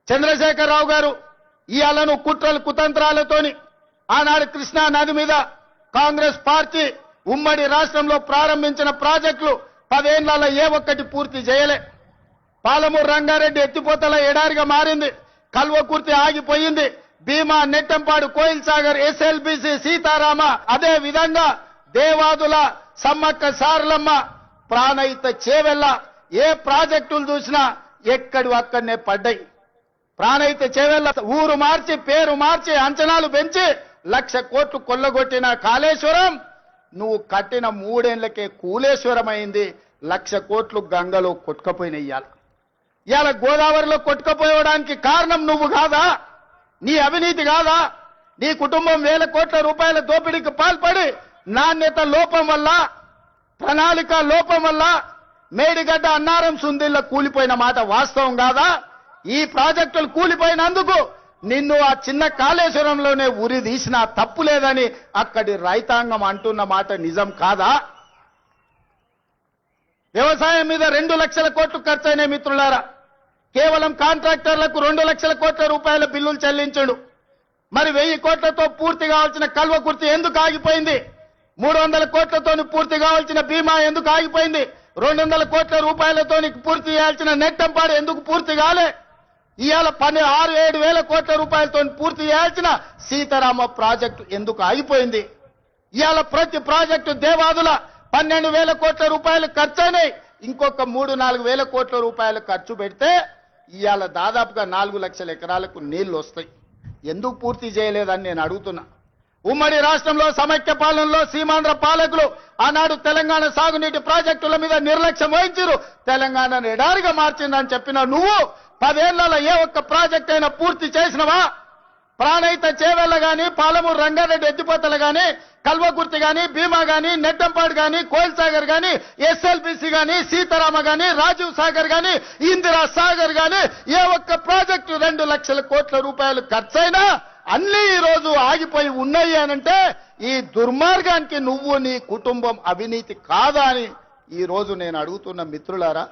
చంద్రశేఖరరావు గారు ఇయాలను కుట్రలు కుతంత్రాలతోని ఆనాడు కృష్ణా నది మీద కాంగ్రెస్ పార్టీ ఉమ్మడి రాష్ట్రంలో ప్రారంభించిన ప్రాజెక్టులు 10 ఏళ్లలో ఏ ఒక్కటి పూర్తి చేయలే. పాలమూరు రంగారెడ్డి ఎత్తిపోతల ఎడారిగా మారింది. కల్వకుర్తి ఆగిపోయింది. భీమా, నెట్టంపాడు, కోయిల్ సాగర్, ఎస్ఎల్బిసి, సీతారామ, అదే విధంగా దేవాదుల, సమ్మక్క సారలమ్మ, ప్రాణహిత చేవెళ్ళ ఏ ప్రాజెక్టులు చూసినా ఎక్కడి అక్కడనే పడ్డాయి. ప్రాణహిత చేవెళ్ళ ఊరు మార్చి పేరు మార్చి అంచనాలు పెంచి 1,00,000 కోట్లు కొల్లగొట్టిన కాళేశ్వరం నువ్వు కట్టిన 3 ఏళ్లకే కూలేశ్వరం అయింది. 1,00,000 కోట్లు గంగలో కొట్టుకపోయినయ్యాల. ఇవాళ గోదావరిలో కొట్టుకపోవడానికి కారణం నువ్వు కాదా? నీ అవినీతి కాదా? నీ కుటుంబం 1,000 కోట్ల రూపాయల దోపిడీకి పాల్పడి నాణ్యత లోపం వల్ల, ప్రణాళిక లోపం వల్ల మేడిగడ్డ, అన్నారం, సుందిళ్ళ కూలిపోయిన మాట వాస్తవం కాదా? ఈ ప్రాజెక్టులు కూలిపోయినందుకు నిన్ను ఆ చిన్న కాళేశ్వరంలోనే ఉరి తీసినా తప్పు లేదని అక్కడి రైతాంగం అంటున్న మాట నిజం కాదా? వ్యవసాయం మీద 2 లక్షల కోట్లు ఖర్చయిన మిత్రులారా, కేవలం కాంట్రాక్టర్లకు 2 లక్షల కోట్ల రూపాయల బిల్లులు చెల్లించడు. మరి 1000 కోట్లతో పూర్తి కావాల్సిన కల్వకుర్తి ఎందుకు ఆగిపోయింది? 300 కోట్లతో పూర్తి కావాల్సిన భీమా ఎందుకు ఆగిపోయింది? 200 కోట్ల రూపాయలతో పూర్తి చేయాల్సిన నెట్టంపాడు ఎందుకు పూర్తి కాలే? ఇవాళ 6-7 వేల కోట్ల రూపాయలతో పూర్తి చేయాల్సిన సీతారామ ప్రాజెక్టు ఎందుకు ఆగిపోయింది? ఇవాళ ప్రతి ప్రాజెక్టు దేవాదుల 12,000 కోట్ల రూపాయలు ఖర్చయినాయి. ఇంకొక 3-4 వేల కోట్ల రూపాయలు ఖర్చు పెడితే ఇవాళ దాదాపుగా 4 లక్షల ఎకరాలకు నీళ్లు వస్తాయి. ఎందుకు పూర్తి చేయలేదని నేను అడుగుతున్నా. ఉమ్మడి రాష్ట్రంలో సమైక్య పాలనలో సీమాంధ్ర పాలకులు ఆనాడు తెలంగాణ సాగునీటి ప్రాజెక్టుల మీద నిర్లక్ష్యం వహించారు. తెలంగాణను ఎడారిగా మార్చిందని చెప్పిన నువ్వు 10 ఏళ్లలో ఏ ఒక్క ప్రాజెక్ట్ అయినా పూర్తి చేసినవా? ప్రాణహిత చేవెళ్ళ గాని, పాలమూరు రంగారెడ్డి ఎత్తిపోతలు గాని, కల్వకుర్తి గాని, భీమా గాని, నెట్టంపాడు గాని, కోయిల్ సాగర్ గాని, ఎస్ఎల్బిసి గాని, సీతారామ గాని, రాజీవ్ సాగర్ గాని, ఇందిరా సాగర్ గాని ఏ ఒక్క ప్రాజెక్టు 2 లక్షల కోట్ల రూపాయలు ఖర్చైనా అన్ని ఈ రోజు ఆగిపోయి ఉన్నాయి అనంటే ఈ దుర్మార్గానికి నువ్వు నీ కుటుంబం అవినీతి కాదా అని ఈ రోజు నేను అడుగుతున్న మిత్రులారా.